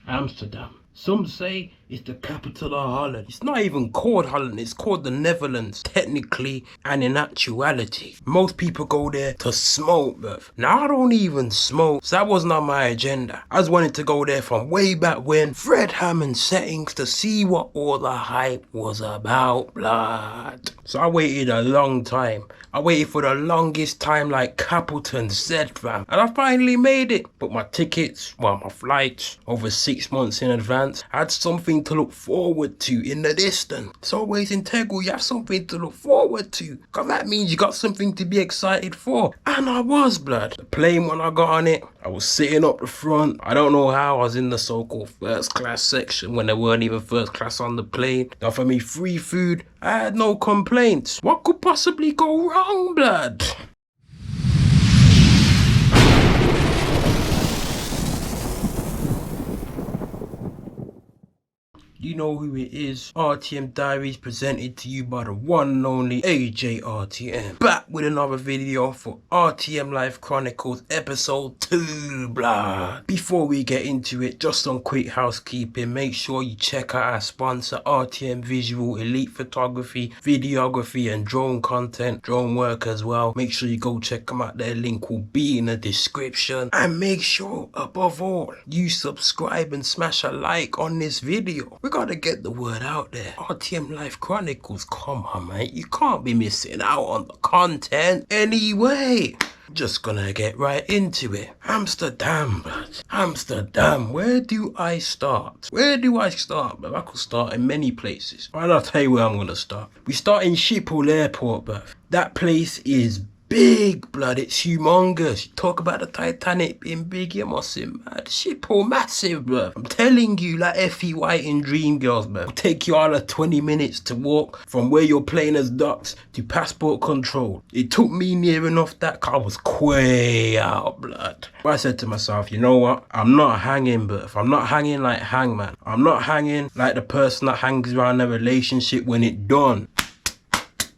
Amsterdam. Some say it's the capital of Holland. It's not even called Holland, it's called the Netherlands, technically and in actuality. Most people go there to smoke, bruv. Now, I don't even smoke, so that wasn't on my agenda. I just wanted to go there from way back when, Fred Hammond settings, to see what all the hype was about, blood. So I waited a long time. I waited for the longest time, like Capleton said, fam. And I finally made it. Booked my tickets, my flights, over 6 months in advance. I had something to look forward to in the distance. It's always integral, you have something to look forward to. Because that means you got something to be excited for. And I was, blood. The plane, when I got on it, I was sitting up the front. I don't know how I was in the so-called first class section when there weren't even first class on the plane. They offered me free food. I had no complaints. What could possibly go wrong, blood? You know who it is. RTM Diaries, presented to you by the one and only AJ RTM. Back with another video for RTM Life Chronicles episode 2, blood. Before we get into it, just some quick housekeeping. Make sure you check out our sponsor, RTM Visual, elite photography, videography and drone content, drone work as well. Make sure you go check them out. Their link will be in the description. And make sure, above all, you subscribe and smash a like on this video. We gotta get the word out there. RTM Life Chronicles, come on, mate. You can't be missing out on the content anyway. Just gonna get right into it. Amsterdam, blood. Amsterdam. Where do I start? Where do I start, bruv? I could start in many places. Right, I'll tell you where I'm gonna start. We start in Schiphol Airport, bruv. That place is big, blood. It's humongous. You talk about the Titanic being big, you must see, mad. Schiphol massive, bruv. I'm telling you, like Effie White in Dreamgirls, bruv. It'll take you all of 20 minutes to walk from where your plane has docked to passport control. It took me near enough that I was way out, blood. But I said to myself, you know what? I'm not hanging, bruv. I'm not hanging like Hangman. I'm not hanging like the person that hangs around a relationship when it done.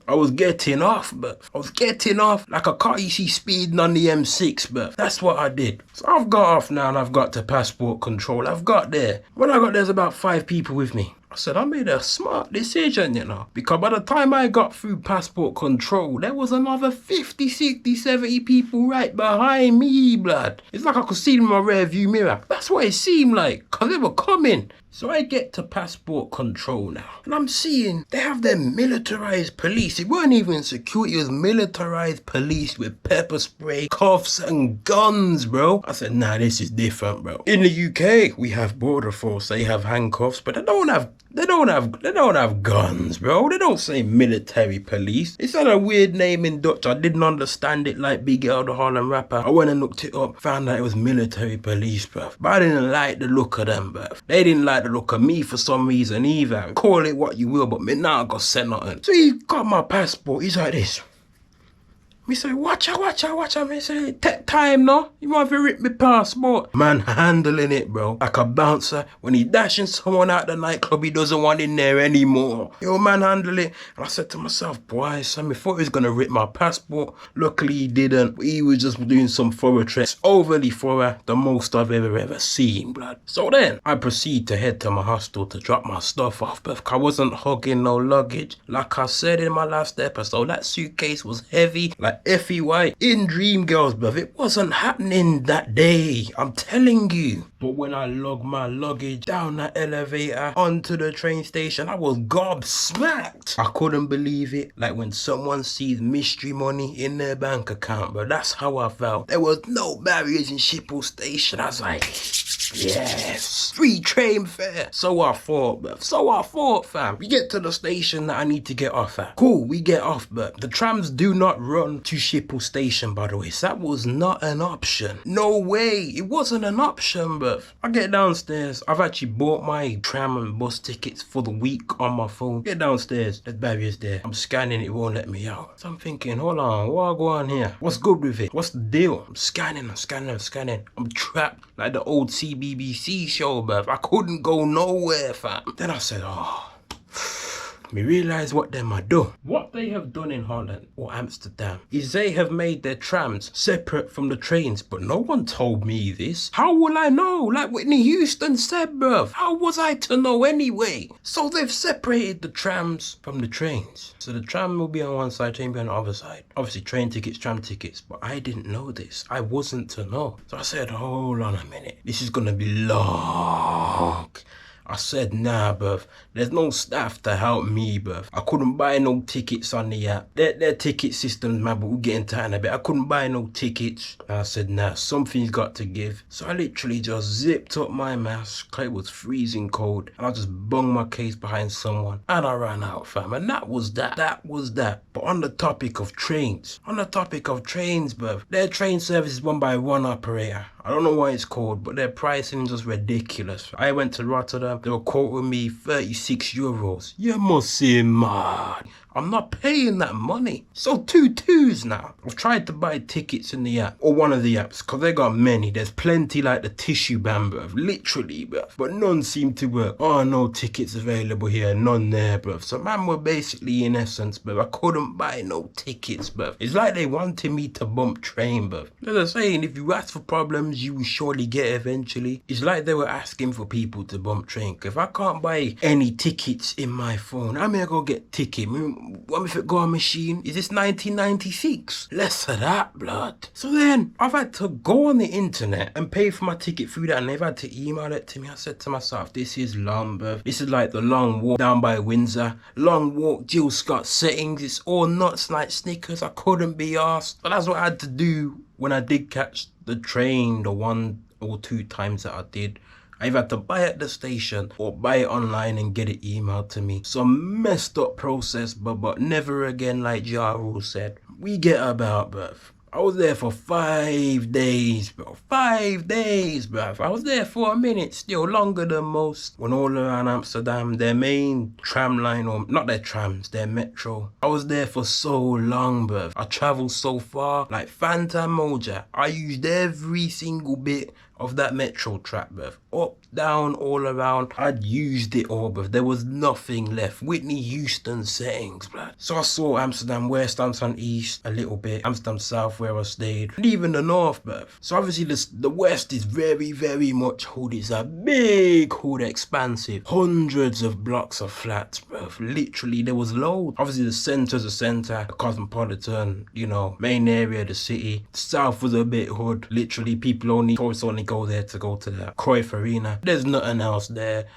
I was getting off, bruv. I was getting off like a car you see speeding on the M6, bruv. That's what I did. So I've got off now and I've got to passport control. I've got there. When I got there's about 5 people with me. I said, I made a smart decision, you know, because by the time I got through passport control, there was another 50, 60, 70 people right behind me, blood. It's like I could see them in my rear view mirror. That's what it seemed like, because they were coming. So I get to passport control now, and I'm seeing they have their militarized police. It weren't even security, it was militarized police with pepper spray, cuffs and guns, bro. I said, nah, this is different, bro. In the UK, we have border force, they have handcuffs, but they don't have guns, bro. They don't say military police. It's not a weird name in Dutch. I didn't understand it like Big L, the Harlem rapper. I went and looked it up, found out it was military police, bruv. But I didn't like the look of them, bruv. They didn't like the look of me for some reason either. Call it what you will, but me now I got sent nothing. So he got my passport. He's like this. Me say, watch out. Me say, take time no. You want to rip me passport. Man handling it, bro. Like a bouncer. When he dashing someone out the nightclub, he doesn't want in there anymore. Yo, man handle it. And I said to myself, boy, son, before he was going to rip my passport. Luckily he didn't. He was just doing some thorough checks. Overly thorough. The most I've ever seen, blood. So then, I proceed to head to my hostel to drop my stuff off. But I wasn't hugging no luggage. Like I said in my last episode, that suitcase was heavy. Like Effie White in Dreamgirls, bruv. It wasn't happening that day, I'm telling you. But when I lugged my luggage down that elevator onto the train station, I was gobsmacked. I couldn't believe it. Like when someone sees mystery money in their bank account, bro. That's how I felt. There was no barriers in Schiphol station. I was like, yes, free train fare. So I thought, bruv. So I thought, fam. We get to the station that I need to get off at. Cool, we get off, but the trams do not run to Schiphol station, by the way. So that was not an option. No way. It wasn't an option, bruv. I get downstairs. I've actually bought my tram and bus tickets for the week on my phone. Get downstairs. The barrier's there. I'm scanning. It won't let me out. So I'm thinking, hold on. What go on here? What's good with it? What's the deal? I'm scanning. I'm trapped like the old CBBC show, bruv. I couldn't go nowhere, fam. Then I said, oh, me realise what them are do. What they have done in Holland or Amsterdam is they have made their trams separate from the trains, but no one told me this. How will I know? Like Whitney Houston said, bruv. How was I to know anyway? So they've separated the trams from the trains. So the tram will be on one side, train will be on the other side. Obviously train tickets, tram tickets, but I didn't know this. I wasn't to know. So I said, hold on a minute. This is gonna be long. I said, nah, bruv, there's no staff to help me, bruv. I couldn't buy no tickets on the app. Their ticket systems, man, but we'll get into that in a bit. I couldn't buy no tickets. And I said, nah, something's got to give. So I literally just zipped up my mask, cause it was freezing cold. And I just bung my case behind someone. And I ran out, fam. And that was that. That was that. But on the topic of trains, bruv, their train service is run by one operator. I don't know what it's called, but their pricing is just ridiculous. I went to Rotterdam, they were quoting me €36. You must say mad. I'm not paying that money. So 2 twos now. I've tried to buy tickets in the app, or one of the apps, because they got many. There's plenty like the tissue band, bruv. Literally, bruv. But none seem to work. Oh, no tickets available here, none there, bruv. So man were basically, in essence, bruv, I couldn't buy no tickets, bruv. It's like they wanted me to bump train, bruv. They're saying if you ask for problems, you will surely get it eventually. It's like they were asking for people to bump train. If I can't buy any tickets in my phone, I'm gonna go get ticket. What if it go on machine? Is this 1996? Less of that, blood. So then I've had to go on the internet and pay for my ticket through that, and they've had to email it to me. I said to myself, this is long, bruv. This is like the long walk down by Windsor. Long walk, Jill Scott settings. It's all nuts like Snickers. I couldn't be asked. But that's what I had to do when I did catch the train the 1 or 2 times that I did. I either had to buy it at the station or buy it online and get it emailed to me. Some messed up process, but never again, like Ja Rule said. We get about, bruv. I was there for 5 days, bro. 5 days, bruv. I was there for a minute, still longer than most. When all around Amsterdam, their main tram line, or not their trams, their metro. I was there for so long, bruv. I travelled so far, like Fanta Moja. I used every single bit of that metro track, bruv. Up, down, all around. I'd used it all, bruv. There was nothing left. Whitney Houston settings, bruv. So I saw Amsterdam West, Amsterdam East a little bit, Amsterdam South where I stayed, and even the North, bruv. So obviously the West is very, very much hood. It's a big hood, expansive. Hundreds of blocks of flats, bruv. Literally, there was loads. Obviously the centre's a centre, the cosmopolitan, you know, main area of the city. The South was a bit hood. Literally, tourists only go there to go to the Cruyff Arena. There's nothing else there.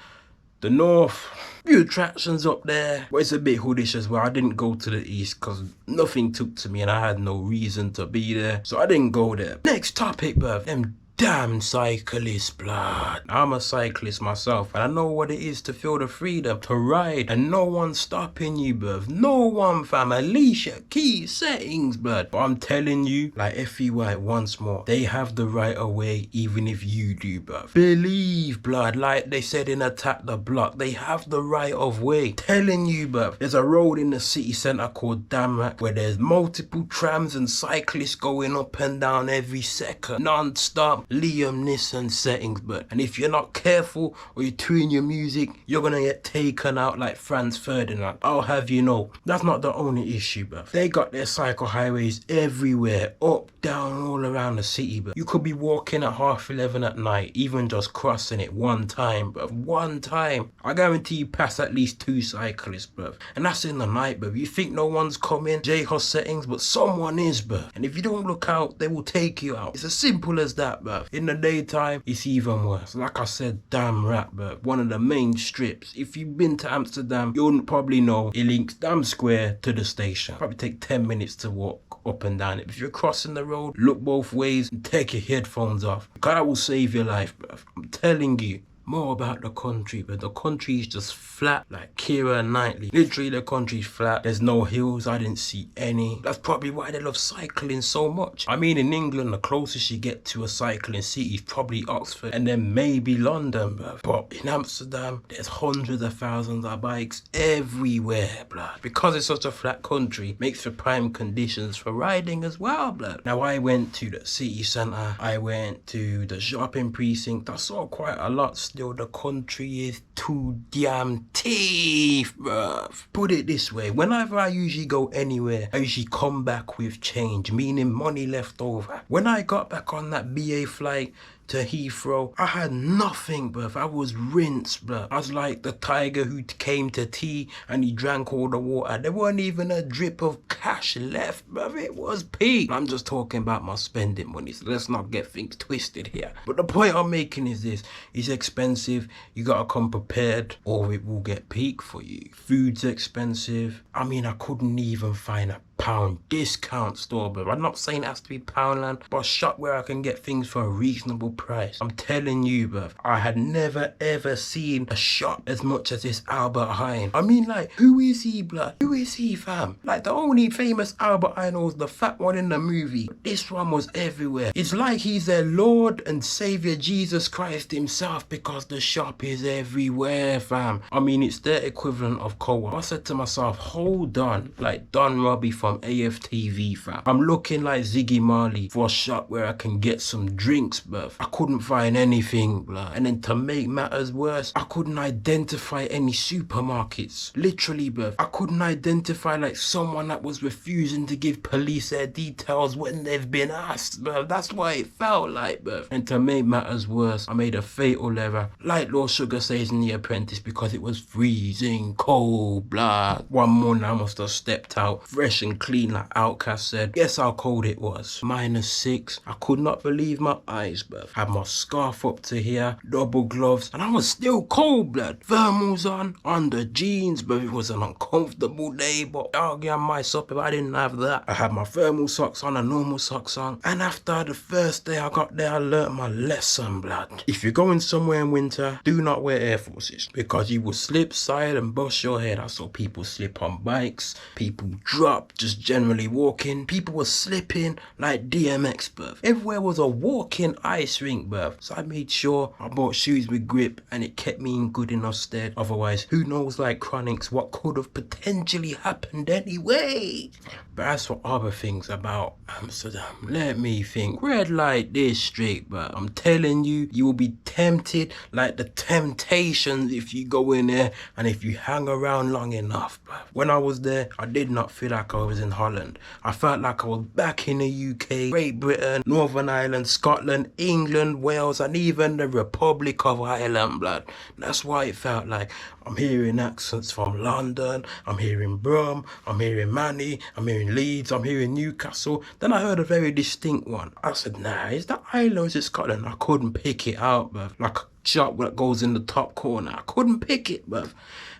The North, few attractions up there, but it's a bit hoodish as well. I didn't go to the East because nothing took to me and I had no reason to be there, so I didn't go there. Next topic, bruv. Them damn cyclists, blood. I'm a cyclist myself and I know what it is to feel the freedom to ride and no one stopping you, bruv. No one, fam. Alicia Keys settings, blood. But I'm telling you, like Effie White once more, they have the right of way even if you do, bruv. Believe, blood. Like they said in Attack the Block, they have the right of way. Telling you, bruv. There's a road in the city centre called Damrak where there's multiple trams and cyclists going up and down every second, non-stop. Liam Neeson settings, but and if you're not careful or you're tuning your music, you're gonna get taken out like Franz Ferdinand. I'll have you know, that's not the only issue, bruv. They got their cycle highways everywhere, up, down, all around the city, bruv. You could be walking at 11:30 at night, even just crossing it one time, bruv. One time. I guarantee you pass at least 2 cyclists, bruv. And that's in the night, bruv. You think no one's coming, J-Hus settings, but someone is, bruv. And if you don't look out, they will take you out. It's as simple as that, bruv. In the daytime, it's even worse. Like I said, Damrak, bruv. One of the main strips. If you've been to Amsterdam, you'll probably know it links Dam Square to the station. Probably take 10 minutes to walk up and down it. If you're crossing the road, look both ways and take your headphones off. God will save your life, bruv. I'm telling you. More about the country, but the country is just flat like Keira Knightley. Literally the country's flat. There's no hills. I didn't see any. That's probably why they love cycling so much. I mean, in England, the closest you get to a cycling city is probably Oxford and then maybe London, bruv. But in Amsterdam, there's hundreds of thousands of bikes everywhere, blood. Because it's such a flat country, makes for prime conditions for riding as well, blood. Now, I went to the city centre. I went to the shopping precinct. I saw quite a lot still the country is too damn teeth, bruv. Put it this way, whenever I usually go anywhere, I usually come back with change, meaning money left over. When I got back on that BA flight to Heathrow, I had nothing, bruv. I was rinsed, bruv. I was like the tiger who came to tea and he drank all the water. There weren't even a drip of cash left, bruv. It was peak. I'm just talking about my spending money, so let's not get things twisted here. But the point I'm making is this: it's expensive. You gotta come prepared or it will get peak for you. Food's expensive. I mean, I couldn't even find a pound discount store, but I'm not saying it has to be Poundland, but a shop where I can get things for a reasonable price. I'm telling you, bruv, I had never ever seen a shop as much as this Albert Heijn. I mean, like, who is he, blood? Who is he, fam? Like, the only famous Albert Heijn was the fat one in the movie. This one was everywhere. It's like he's their Lord and Savior Jesus Christ himself, because the shop is everywhere, fam. I mean, it's their equivalent of Co-op. I said to myself, hold on, like Don Robbie from AFTV, fam. I'm looking like Ziggy Marley for a shop where I can get some drinks, bruv. I couldn't find anything, bruh. And then to make matters worse, I couldn't identify any supermarkets. Literally, bruv. I couldn't identify like someone that was refusing to give police their details when they've been asked, bruv. That's why it felt like, bruv. And to make matters worse, I made a fatal error, like Lord Sugar says in The Apprentice, because it was freezing cold, blah. One morning I must have stepped out fresh and clean like Outcast said. Guess how cold it was? -6. I could not believe my eyes, bruv. Had my scarf up to here, double gloves, and I was still cold, blood. Thermals on, under jeans, but it was an uncomfortable day, but I'll get my up if I didn't have that. I had my thermal socks on and normal socks on, and after the first day I got there, I learnt my lesson, blood. If you're going somewhere in winter, do not wear Air Forces, because you will slip, side, and bust your head. I saw people slip on bikes, people drop, just generally walking. People were slipping like DMX, bruv. Everywhere was a walking ice rink, bruv. So I made sure I bought shoes with grip and it kept me in good enough stead. Otherwise, who knows, like chronics, what could have potentially happened anyway. But as for other things about Amsterdam, let me think. Red light district, bruv. I'm telling you, you will be tempted like the Temptations if you go in there and if you hang around long enough, bruv. When I was there, I did not feel like I was in Holland. I felt like I was back in the UK, Great Britain, Northern Ireland, Scotland, England, Wales, and even the Republic of Ireland, blood. That's why it felt like. I'm hearing accents from London, I'm hearing Brum, I'm hearing Manny, I'm hearing Leeds, I'm hearing Newcastle. Then I heard a very distinct one. I said, nah, is that Ireland or is it Scotland? I couldn't pick it out, bruv. Like a shop that goes in the top corner. I couldn't pick it, bruv.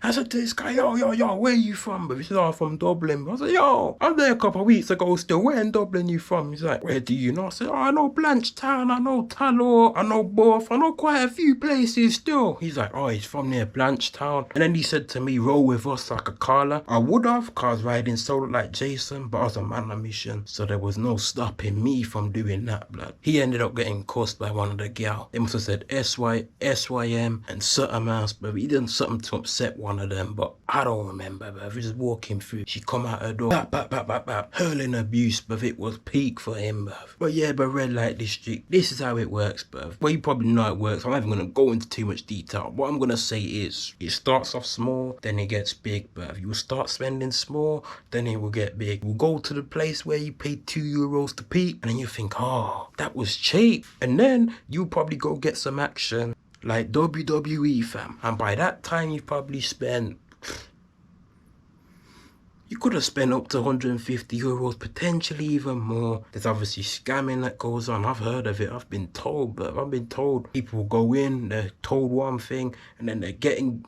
I said to this guy, yo, where you from, bruv? He said, oh, I'm from Dublin. I said, yo, I was there a couple of weeks ago still. Where in Dublin you from? He's like, where do you know? I said, oh, I know Blanchetown, I know Tallow, I know Borth, I know quite a few places still. He's like, oh, he's from near Blanchetown. And then he said to me, roll with us like a caller. I would have, cause I was riding solo like Jason, but I was a man on a mission, so there was no stopping me from doing that, blood. He ended up getting cussed by one of the gal. They must have said SYM and something else, but he done something to upset one of them, but I don't remember, but he was walking through. She come out her door, bap, hurling abuse, but it was peak for him, bruv. But yeah, but red light district, this is how it works, bruv. Well, you probably know it works. I'm not even gonna go into too much detail. What I'm gonna say is, it starts off small, then it gets big, bruv. You will start spending small, then it will get big. We'll go to the place where you pay €2 to peak, and then you think, oh, that was cheap. And then you'll probably go get some action, like WWE, fam. And by that time, you've probably spent... You could have spent up to €150, potentially even more. There's obviously scamming that goes on. I've heard of it. I've been told, but I've been told people go in, they're told one thing, and then they're getting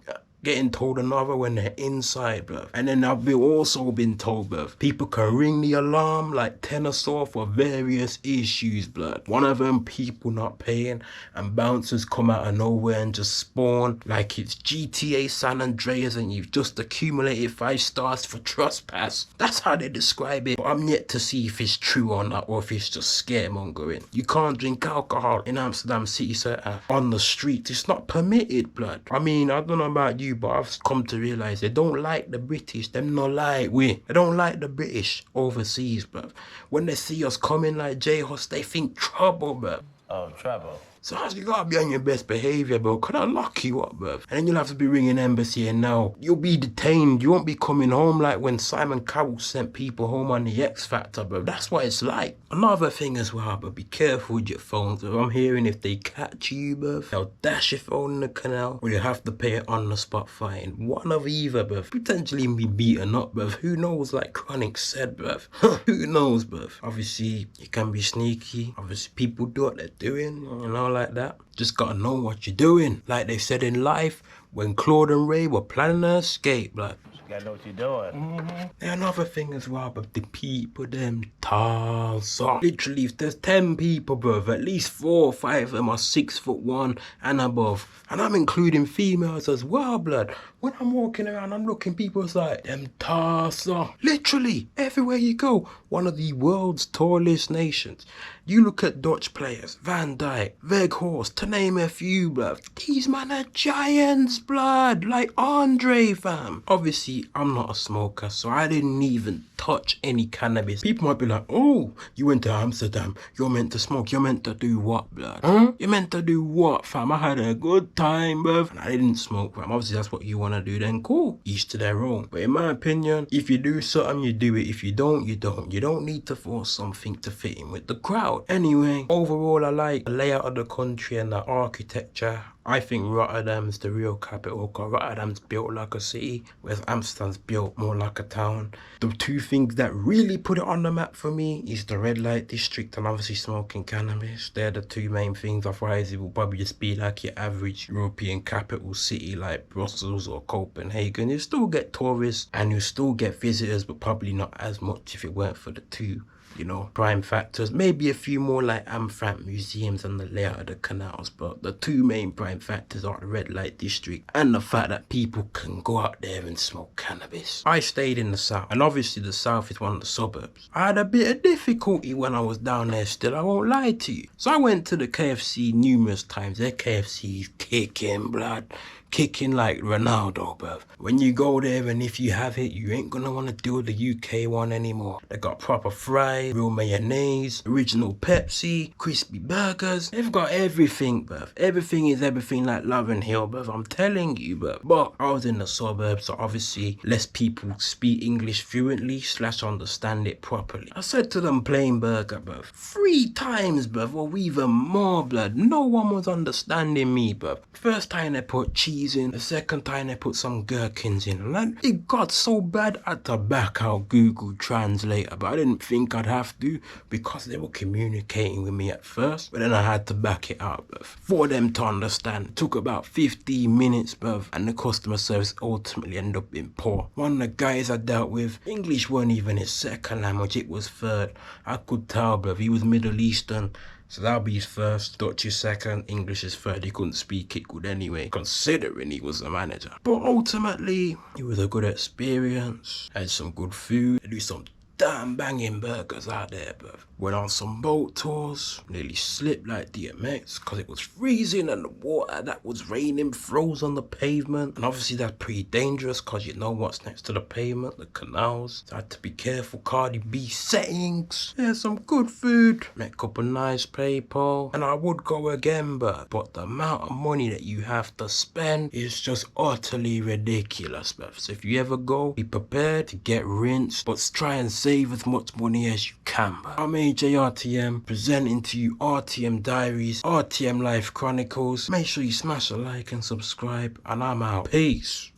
told another when they're inside, bruv. And then I've also been told, bruv, people can ring the alarm like 10 or so for various issues, blood. One of them, people not paying, and bouncers come out of nowhere and just spawn like it's GTA San Andreas and you've just accumulated 5 stars for trespass. That's how they describe it. But I'm yet to see if it's true or not, or if it's just scaremongering. You can't drink alcohol in Amsterdam city centre on the street. It's not permitted, blood. I mean, I don't know about you, but I've come to realise they don't like the British. Them not like we. They don't like the British overseas, bruv. When they see us coming like J-Hus, they think trouble, bruv. Oh, trouble. So you gotta be on your best behaviour, bro. Could I lock you up, bruv? And then you'll have to be ringing embassy, and now you'll be detained. You won't be coming home like when Simon Cowell sent people home on the X Factor, bro. That's what it's like. Another thing as well, but be careful with your phones. Bro. I'm hearing if they catch you, bruv, they'll dash your phone in the canal, or you have to pay it on the spot fine. One of either, bruv. Potentially be beaten up, bruv. Who knows, like Chronic said, bruv. Who knows, bruv. Obviously, you can be sneaky. Obviously, people do what they're doing, you know, like that. Just gotta know what you're doing. Like they said in life, when Claude and Ray were planning to escape, like, you gotta know what you're doing. And another thing as well, but the people, them tars up. Literally, if there's 10 people, bruv, at least 4 or 5 of them are 6'1" and above. And I'm including females as well, blood. When I'm walking around, I'm looking, people's like, them tars up. Literally, everywhere you go, one of the world's tallest nations. You look at Dutch players, Van Dijk, Weghorst, to name a few, bruv. These men are giants, blood, like Andre, fam. Obviously, I'm not a smoker, so I didn't even touch any cannabis. People might be like, oh, you went to Amsterdam, you're meant to smoke, you're meant to do what, blood? Huh? You're meant to do what, fam? I had a good time, bruv, and I didn't smoke, fam. Obviously, that's what you want to do, then cool. Each to their own. But in my opinion, if you do something, you do it. If you don't, you don't. You don't need to force something to fit in with the crowd. Anyway, overall, I like the layout of the country and the architecture. I think Rotterdam's the real capital, because Rotterdam's built like a city, whereas Amsterdam's built more like a town. The two things that really put it on the map for me is the red light district and obviously smoking cannabis. They're the two main things. Otherwise, it will probably just be like your average European capital city like Brussels or Copenhagen. You still get tourists and you still get visitors, but probably not as much if it weren't for the two, you know, prime factors. Maybe a few more like Anne Frank museums and the layout of the canals, but the two main prime factors are the red light district and the fact that people can go out there and smoke cannabis. I stayed in the south, and obviously the south is one of the suburbs. I had a bit of difficulty when I was down there still, I won't lie to you. So I went to the KFC numerous times. Their KFC is kicking, blood. Kicking like Ronaldo, bruv. When you go there and if you have it, you ain't gonna want to do the UK one anymore. They got proper fries, real mayonnaise, original Pepsi, crispy burgers. They've got everything, bruv. Everything is everything like Love and Hill, bruv. I'm telling you, bruv. But I was in the suburbs, so obviously less people speak English fluently / understand it properly. I said to them plain burger, bruv. 3 times, bruv, or even more, blood. No one was understanding me, bruv. First time they put cheese in, the second time they put some gherkins in, and then it got so bad I had to back out Google Translator, but I didn't think I'd have to because they were communicating with me at first, but then I had to back it out, bruv, for them to understand. It took about 15 minutes, bruv, and the customer service ultimately ended up being poor. One of the guys I dealt with, English weren't even his second language, it was third. I could tell, bruv, he was Middle Eastern. So that'll be his first, Dutch is second, English is third. He couldn't speak it good anyway, considering he was the manager. But ultimately, it was a good experience. Had some good food. They do some damn banging burgers out there, bruv. Went on some boat tours, nearly slipped like DMX because it was freezing and the water that was raining froze on the pavement. And obviously that's pretty dangerous because you know what's next to the pavement, the canals. So I had to be careful. Cardi B settings. Yeah, some good food. Met a couple nice people. And I would go again, but the amount of money that you have to spend is just utterly ridiculous, bruv. So if you ever go, be prepared to get rinsed, but try and save as much money as you can, bruv. I'm AJRTM, presenting to you RTM Diaries, RTM Life Chronicles. Make sure you smash a like and subscribe, and I'm out. Peace.